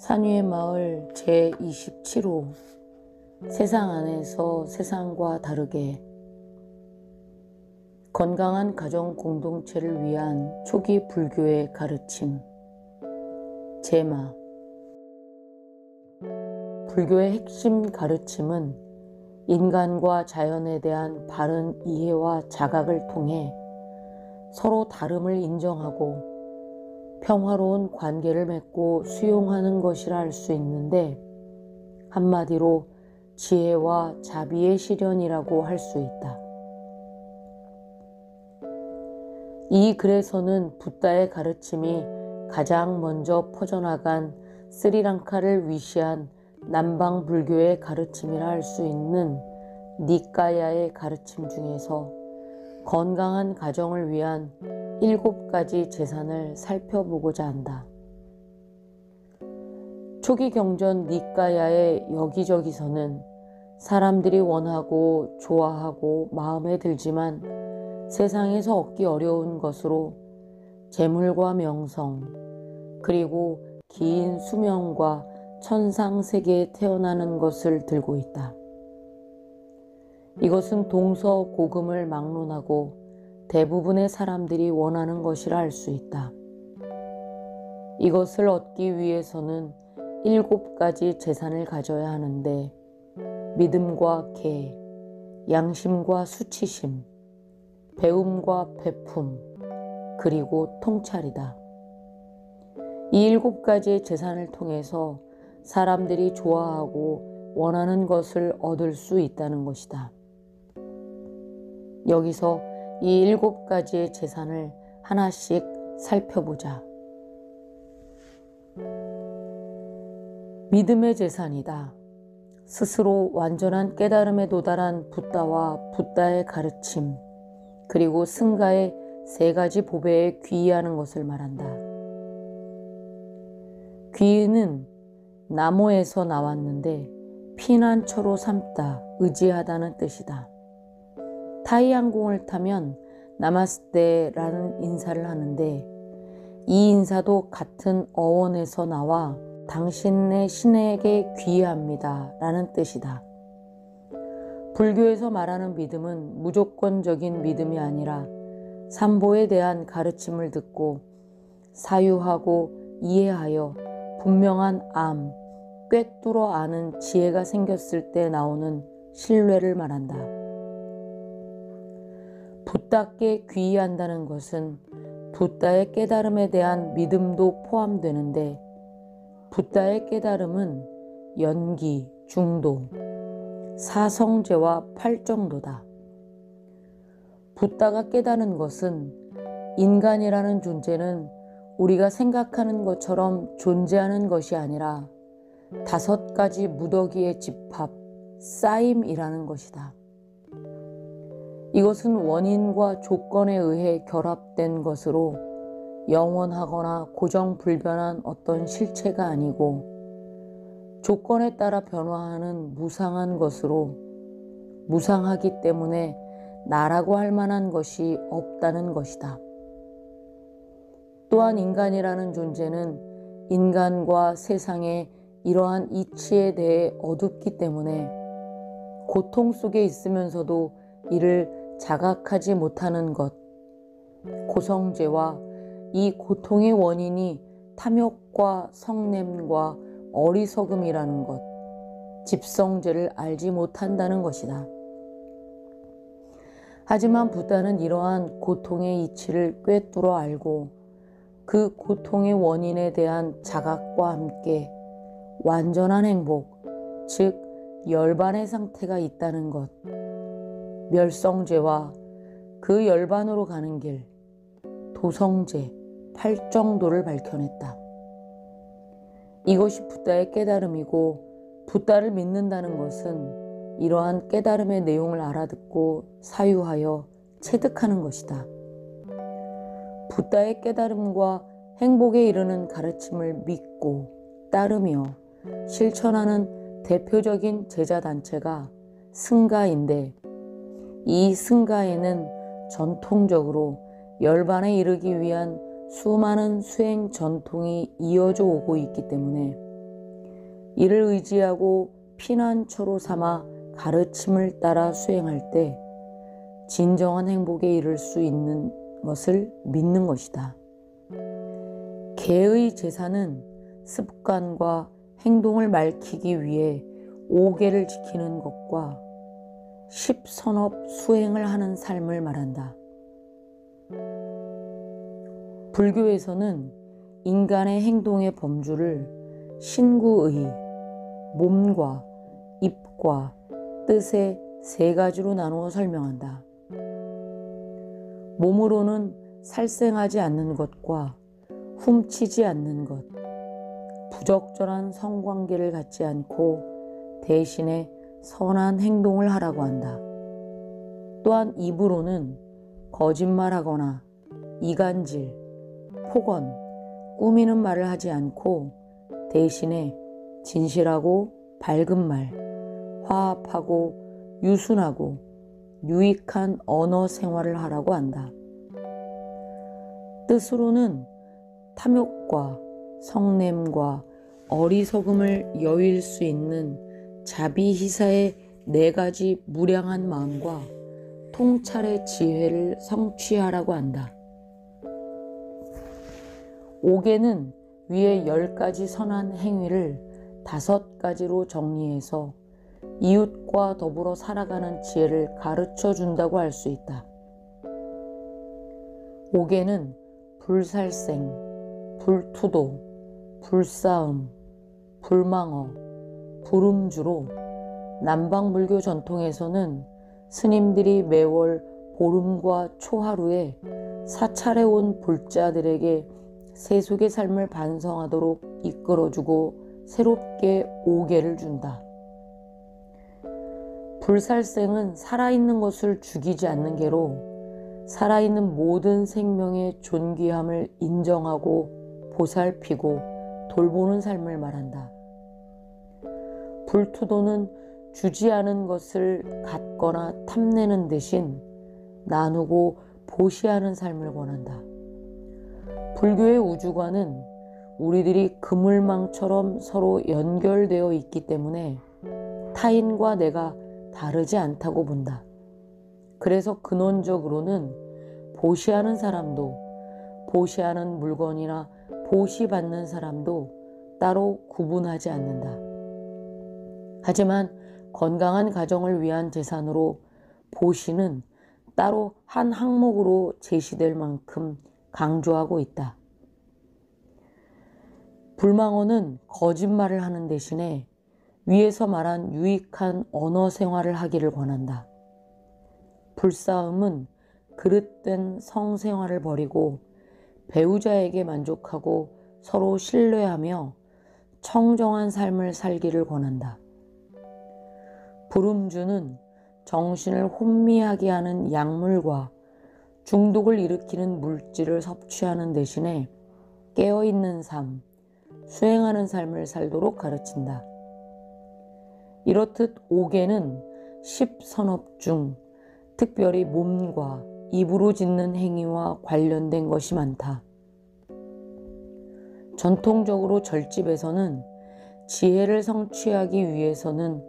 산위의 마을 제27호 세상 안에서 세상과 다르게 건강한 가정 공동체를 위한 초기 불교의 가르침. 제마. 불교의 핵심 가르침은 인간과 자연에 대한 바른 이해와 자각을 통해 서로 다름을 인정하고 평화로운 관계를 맺고 수용하는 것이라 할 수 있는데, 한마디로 지혜와 자비의 실현이라고 할 수 있다. 이 글에서는 붓다의 가르침이 가장 먼저 퍼져나간 스리랑카를 위시한 남방 불교의 가르침이라 할 수 있는 니까야의 가르침 중에서 건강한 가정을 위한 7가지 재산을 살펴보고자 한다. 초기 경전 니까야의 여기저기서는 사람들이 원하고 좋아하고 마음에 들지만 세상에서 얻기 어려운 것으로 재물과 명성, 그리고 긴 수명과 천상세계에 태어나는 것을 들고 있다. 이것은 동서고금을 막론하고 대부분의 사람들이 원하는 것이라 할 수 있다. 이것을 얻기 위해서는 7가지 재산을 가져야 하는데, 믿음과 계, 양심과 수치심, 배움과 베품, 그리고 통찰이다. 이 7가지의 재산을 통해서 사람들이 좋아하고 원하는 것을 얻을 수 있다는 것이다. 여기서 이 7가지의 재산을 하나씩 살펴보자. 믿음의 재산이다. 스스로 완전한 깨달음에 도달한 붓다와 붓다의 가르침, 그리고 승가의 3가지 보배에 귀의하는 것을 말한다. 귀의는 나모에서 나왔는데 피난처로 삼다, 의지하다는 뜻이다. 타이 항공을 타면 나마스테라는 인사를 하는데, 이 인사도 같은 어원에서 나와 당신의 신에게 귀의합니다 라는 뜻이다. 불교에서 말하는 믿음은 무조건적인 믿음이 아니라 삼보에 대한 가르침을 듣고 사유하고 이해하여 분명한 꿰뚫어 아는 지혜가 생겼을 때 나오는 신뢰를 말한다. 붓다께 귀의한다는 것은 붓다의 깨달음에 대한 믿음도 포함되는데, 붓다의 깨달음은 연기, 중도, 사성제와 팔정도다. 붓다가 깨달은 것은 인간이라는 존재는 우리가 생각하는 것처럼 존재하는 것이 아니라 5가지 무더기의 집합, 쌓임이라는 것이다. 이것은 원인과 조건에 의해 결합된 것으로 영원하거나 고정불변한 어떤 실체가 아니고, 조건에 따라 변화하는 무상한 것으로, 무상하기 때문에 나라고 할 만한 것이 없다는 것이다. 또한 인간이라는 존재는 인간과 세상의 이러한 이치에 대해 어둡기 때문에 고통 속에 있으면서도 이를 자각하지 못하는 것, 고성제와 이 고통의 원인이 탐욕과 성냄과 어리석음이라는 것, 집성제를 알지 못한다는 것이다. 하지만 붓다는 이러한 고통의 이치를 꿰뚫어 알고 그 고통의 원인에 대한 자각과 함께 완전한 행복, 즉 열반의 상태가 있다는 것, 멸성제와 그 열반으로 가는 길, 도성제, 팔정도를 밝혀냈다. 이것이 붓다의 깨달음이고, 붓다를 믿는다는 것은 이러한 깨달음의 내용을 알아듣고 사유하여 체득하는 것이다. 붓다의 깨달음과 행복에 이르는 가르침을 믿고 따르며 실천하는 대표적인 제자단체가 승가인데, 이 승가에는 전통적으로 열반에 이르기 위한 수많은 수행 전통이 이어져 오고 있기 때문에 이를 의지하고 피난처로 삼아 가르침을 따라 수행할 때 진정한 행복에 이를 수 있는 것을 믿는 것이다. 개의 제사는 습관과 행동을 밝히기 위해 5계를 지키는 것과 10선업 수행을 하는 삶을 말한다. 불교에서는 인간의 행동의 범주를 신구의, 몸과 입과 뜻의 3가지로 나누어 설명한다. 몸으로는 살생하지 않는 것과 훔치지 않는 것, 부적절한 성관계를 갖지 않고 대신에 선한 행동을 하라고 한다. 또한 입으로는 거짓말하거나 이간질, 폭언, 꾸미는 말을 하지 않고 대신에 진실하고 밝은 말, 화합하고 유순하고 유익한 언어 생활을 하라고 한다. 뜻으로는 탐욕과 성냄과 어리석음을 여일 수 있는 자비희사의 4가지 무량한 마음과 통찰의 지혜를 성취하라고 한다. 5계는 위에 10가지 선한 행위를 5가지로 정리해서 이웃과 더불어 살아가는 지혜를 가르쳐 준다고 할 수 있다. 5계는 불살생, 불투도, 불싸움, 불망어, 불음주로 남방불교 전통에서는 스님들이 매월 보름과 초하루에 사찰에 온 불자들에게 세속의 삶을 반성하도록 이끌어주고 새롭게 5계를 준다. 불살생은 살아있는 것을 죽이지 않는 계로 살아있는 모든 생명의 존귀함을 인정하고 보살피고 돌보는 삶을 말한다. 불투도는 주지 않은 것을 갖거나 탐내는 대신 나누고 보시하는 삶을 권한다. 불교의 우주관은 우리들이 그물망처럼 서로 연결되어 있기 때문에 타인과 내가 다르지 않다고 본다. 그래서 근원적으로는 보시하는 사람도 보시하는 물건이나 보시받는 사람도 따로 구분하지 않는다. 하지만 건강한 가정을 위한 재산으로 보시는 따로 한 항목으로 제시될 만큼 강조하고 있다. 불망어는 거짓말을 하는 대신에 위에서 말한 유익한 언어 생활을 하기를 권한다. 불싸움은 그릇된 성생활을 버리고 배우자에게 만족하고 서로 신뢰하며 청정한 삶을 살기를 권한다. 불음주는 정신을 혼미하게 하는 약물과 중독을 일으키는 물질을 섭취하는 대신에 깨어있는 삶, 수행하는 삶을 살도록 가르친다. 이렇듯 5계는 10선업 중 특별히 몸과 입으로 짓는 행위와 관련된 것이 많다. 전통적으로 절집에서는 지혜를 성취하기 위해서는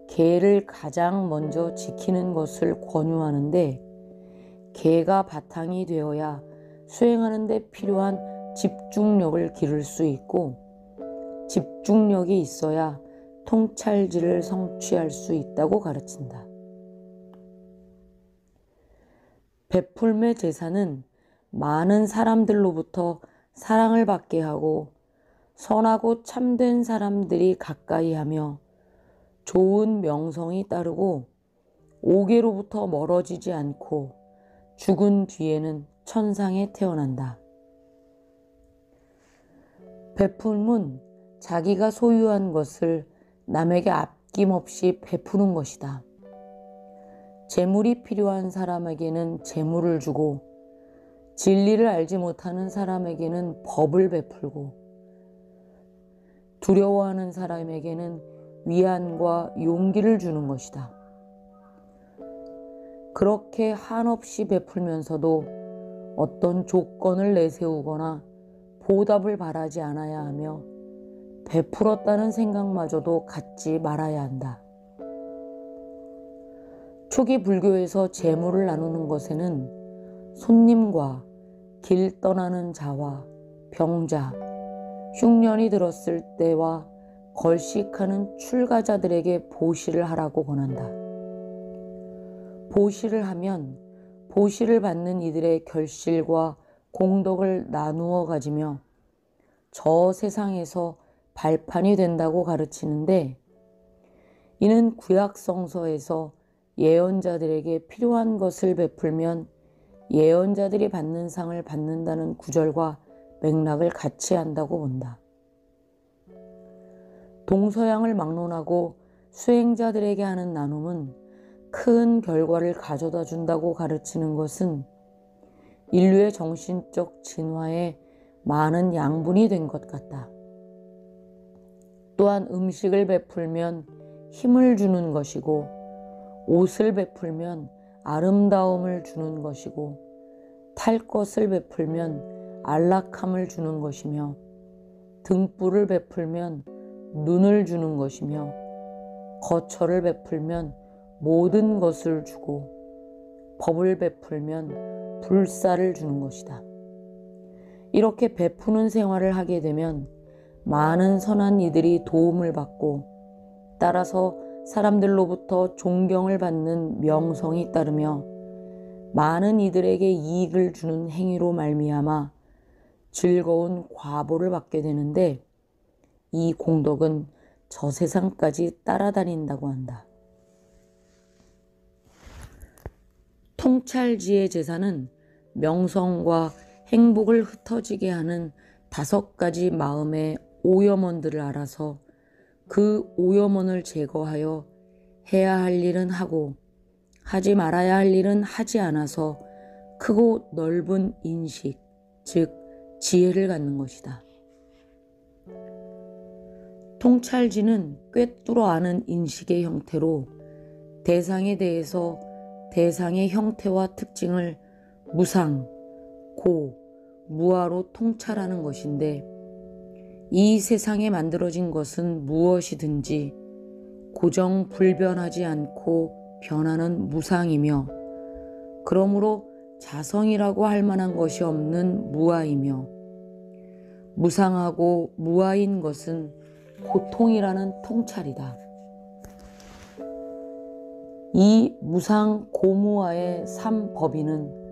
계를 가장 먼저 지키는 것을 권유하는데 계가 바탕이 되어야 수행하는 데 필요한 집중력을 기를 수 있고 집중력이 있어야 통찰지를 성취할 수 있다고 가르친다. 베풀매 제사는 많은 사람들로부터 사랑을 받게 하고 선하고 참된 사람들이 가까이 하며 좋은 명성이 따르고 5계로부터 멀어지지 않고 죽은 뒤에는 천상에 태어난다. 베품은 자기가 소유한 것을 남에게 아낌없이 베푸는 것이다. 재물이 필요한 사람에게는 재물을 주고 진리를 알지 못하는 사람에게는 법을 베풀고 두려워하는 사람에게는 위안과 용기를 주는 것이다. 그렇게 한없이 베풀면서도 어떤 조건을 내세우거나 보답을 바라지 않아야 하며 베풀었다는 생각마저도 갖지 말아야 한다. 초기 불교에서 재물을 나누는 것에는 손님과 길 떠나는 자와 병자, 흉년이 들었을 때와 걸식하는 출가자들에게 보시를 하라고 권한다. 보시를 하면 보시를 받는 이들의 결실과 공덕을 나누어 가지며 저 세상에서 발판이 된다고 가르치는데, 이는 구약성서에서 예언자들에게 필요한 것을 베풀면 예언자들이 받는 상을 받는다는 구절과 맥락을 같이 한다고 본다. 동서양을 막론하고 수행자들에게 하는 나눔은 큰 결과를 가져다 준다고 가르치는 것은 인류의 정신적 진화에 많은 양분이 된 것 같다. 또한 음식을 베풀면 힘을 주는 것이고, 옷을 베풀면 아름다움을 주는 것이고, 탈 것을 베풀면 안락함을 주는 것이며, 등불을 베풀면 눈을 주는 것이며, 거처를 베풀면 모든 것을 주고, 법을 베풀면 불사를 주는 것이다. 이렇게 베푸는 생활을 하게 되면 많은 선한 이들이 도움을 받고, 따라서 사람들로부터 존경을 받는 명성이 따르며 많은 이들에게 이익을 주는 행위로 말미암아 즐거운 과보를 받게 되는데, 이 공덕은 저 세상까지 따라다닌다고 한다. 통찰지의 제사는 명성과 행복을 흩어지게 하는 5가지 마음의 오염원들을 알아서 그 오염원을 제거하여 해야 할 일은 하고 하지 말아야 할 일은 하지 않아서 크고 넓은 인식, 즉 지혜를 갖는 것이다. 통찰지는 꿰뚫어 아는 인식의 형태로 대상에 대해서 대상의 형태와 특징을 무상, 고, 무아로 통찰하는 것인데, 이 세상에 만들어진 것은 무엇이든지 고정 불변하지 않고 변하는 무상이며, 그러므로 자성이라고 할 만한 것이 없는 무아이며, 무상하고 무아인 것은 고통이라는 통찰이다. 이 무상 고무아의 3법인은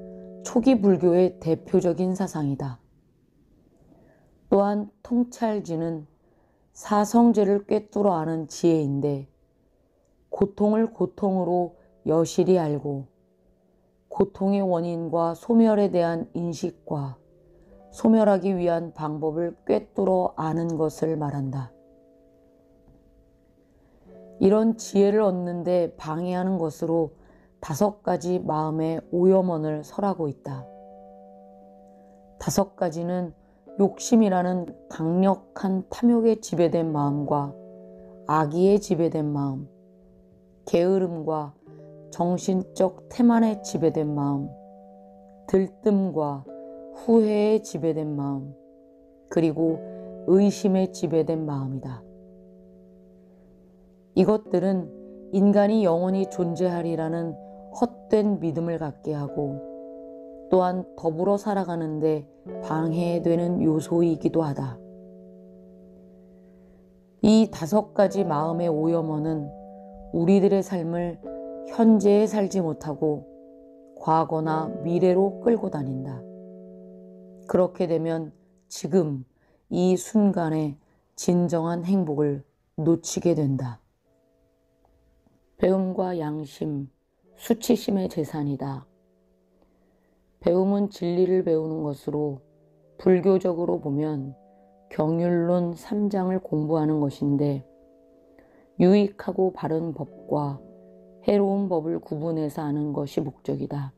초기 불교의 대표적인 사상이다. 또한 통찰지는 사성제를 꿰뚫어 아는 지혜인데, 고통을 고통으로 여실히 알고 고통의 원인과 소멸에 대한 인식과 소멸하기 위한 방법을 꿰뚫어 아는 것을 말한다. 이런 지혜를 얻는데 방해하는 것으로 5가지 마음의 오염원을 설하고 있다. 5가지는 욕심이라는 강력한 탐욕에 지배된 마음과 악의에 지배된 마음, 게으름과 정신적 태만에 지배된 마음, 들뜸과 후회에 지배된 마음, 그리고 의심에 지배된 마음이다. 이것들은 인간이 영원히 존재하리라는 헛된 믿음을 갖게 하고, 또한 더불어 살아가는데 방해되는 요소이기도 하다. 이 5가지 마음의 오염원은 우리들의 삶을 현재에 살지 못하고 과거나 미래로 끌고 다닌다. 그렇게 되면 지금 이 순간에 진정한 행복을 놓치게 된다. 배움과 양심, 수치심의 재산이다. 배움은 진리를 배우는 것으로 불교적으로 보면 경율론 3장을 공부하는 것인데, 유익하고 바른 법과 해로운 법을 구분해서 아는 것이 목적이다.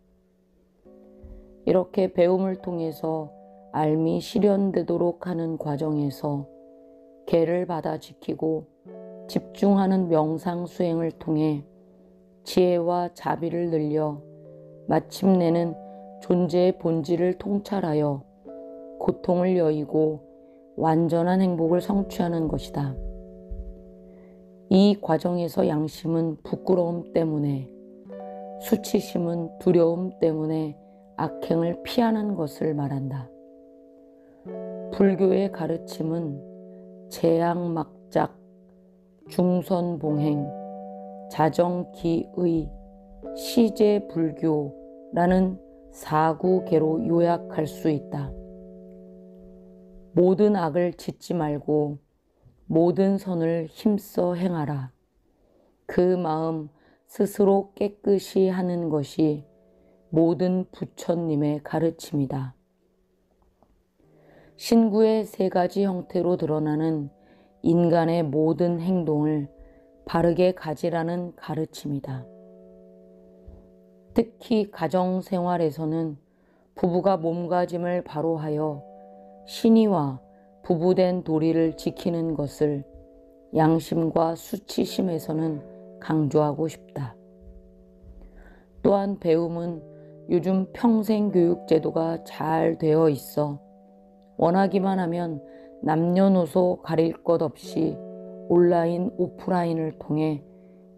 이렇게 배움을 통해서 알미 실현되도록 하는 과정에서 계를 받아 지키고 집중하는 명상 수행을 통해 지혜와 자비를 늘려 마침내는 존재의 본질을 통찰하여 고통을 여의고 완전한 행복을 성취하는 것이다. 이 과정에서 양심은 부끄러움 때문에, 수치심은 두려움 때문에 악행을 피하는 것을 말한다. 불교의 가르침은 재앙막작, 중선봉행, 자정기의, 시제불교라는 4구계로 요약할 수 있다. 모든 악을 짓지 말고 모든 선을 힘써 행하라. 그 마음 스스로 깨끗이 하는 것이 모든 부처님의 가르침이다. 신구의 3가지 형태로 드러나는 인간의 모든 행동을 바르게 가지라는 가르침이다. 특히 가정생활에서는 부부가 몸가짐을 바로 하여 신의와 부부된 도리를 지키는 것을 양심과 수치심에서는 강조하고 싶다. 또한 배움은 요즘 평생교육제도가 잘 되어 있어 원하기만 하면 남녀노소 가릴 것 없이 온라인, 오프라인을 통해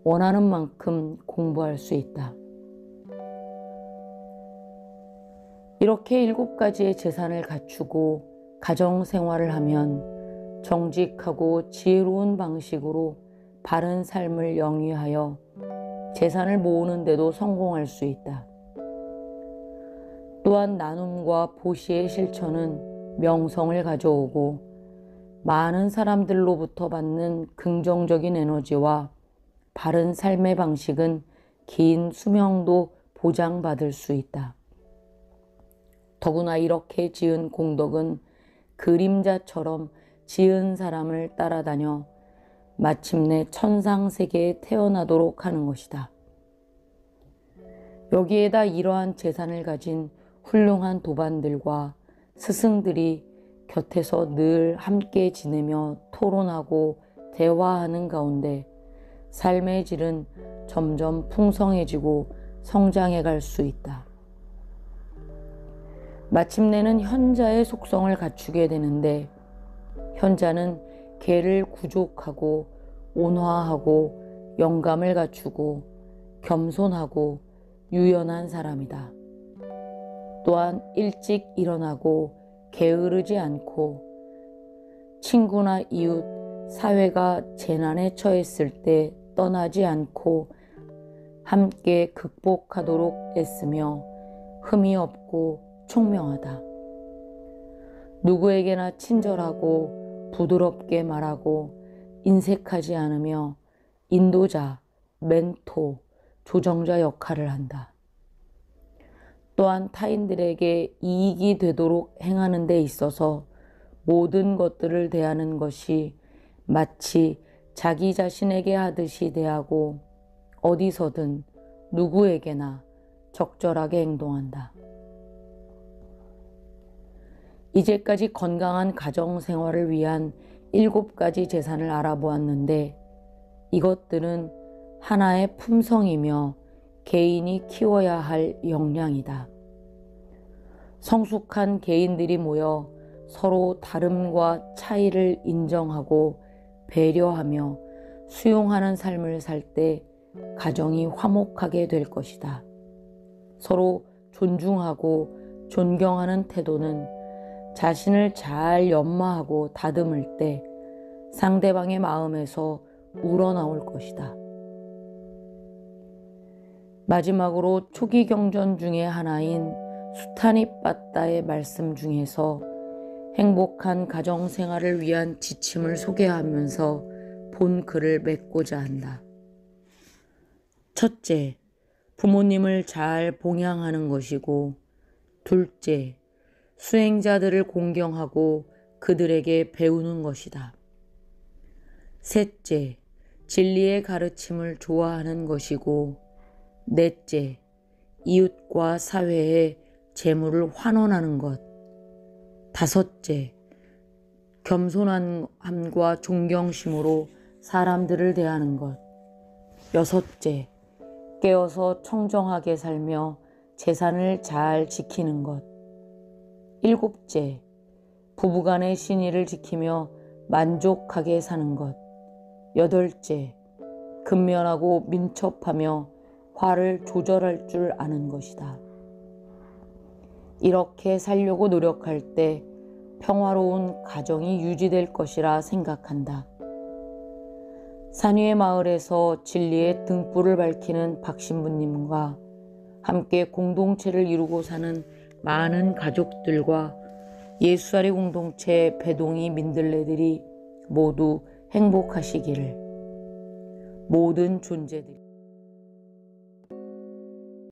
원하는 만큼 공부할 수 있다. 이렇게 7가지의 재산을 갖추고 가정생활을 하면 정직하고 지혜로운 방식으로 바른 삶을 영위하여 재산을 모으는 데도 성공할 수 있다. 또한 나눔과 보시의 실천은 명성을 가져오고 많은 사람들로부터 받는 긍정적인 에너지와 바른 삶의 방식은 긴 수명도 보장받을 수 있다. 더구나 이렇게 지은 공덕은 그림자처럼 지은 사람을 따라다녀 마침내 천상세계에 태어나도록 하는 것이다. 여기에다 이러한 재산을 가진 훌륭한 도반들과 스승들이 곁에서 늘 함께 지내며 토론하고 대화하는 가운데 삶의 질은 점점 풍성해지고 성장해 갈 수 있다. 마침내는 현자의 속성을 갖추게 되는데 현자는 개를 구족하고 온화하고 영감을 갖추고 겸손하고 유연한 사람이다. 또한 일찍 일어나고 게으르지 않고 친구나 이웃, 사회가 재난에 처했을 때 떠나지 않고 함께 극복하도록 애쓰며 흠이 없고 총명하다. 누구에게나 친절하고 부드럽게 말하고 인색하지 않으며 인도자, 멘토, 조정자 역할을 한다. 또한 타인들에게 이익이 되도록 행하는 데 있어서 모든 것들을 대하는 것이 마치 자기 자신에게 하듯이 대하고 어디서든 누구에게나 적절하게 행동한다. 이제까지 건강한 가정생활을 위한 7가지 재산을 알아보았는데 이것들은 하나의 품성이며 개인이 키워야 할 역량이다. 성숙한 개인들이 모여 서로 다름과 차이를 인정하고 배려하며 수용하는 삶을 살 때 가정이 화목하게 될 것이다. 서로 존중하고 존경하는 태도는 자신을 잘 연마하고 다듬을 때 상대방의 마음에서 우러나올 것이다. 마지막으로 초기 경전 중에 하나인 수타니빠따의 말씀 중에서 행복한 가정생활을 위한 지침을 소개하면서 본 글을 맺고자 한다. 첫째, 부모님을 잘 봉양하는 것이고, 둘째, 수행자들을 공경하고 그들에게 배우는 것이다. 셋째, 진리의 가르침을 좋아하는 것이고, 넷째, 이웃과 사회에 재물을 환원하는 것. 다섯째, 겸손함과 존경심으로 사람들을 대하는 것. 여섯째, 깨어서 청정하게 살며 재산을 잘 지키는 것. 일곱째, 부부간의 신의를 지키며 만족하게 사는 것. 8째, 근면하고 민첩하며 화를 조절할 줄 아는 것이다. 이렇게 살려고 노력할 때 평화로운 가정이 유지될 것이라 생각한다. 산위의 마을에서 진리의 등불을 밝히는 박신부님과 함께 공동체를 이루고 사는 많은 가족들과 예수아래 공동체 배동이 민들레들이 모두 행복하시기를. 모든 존재들이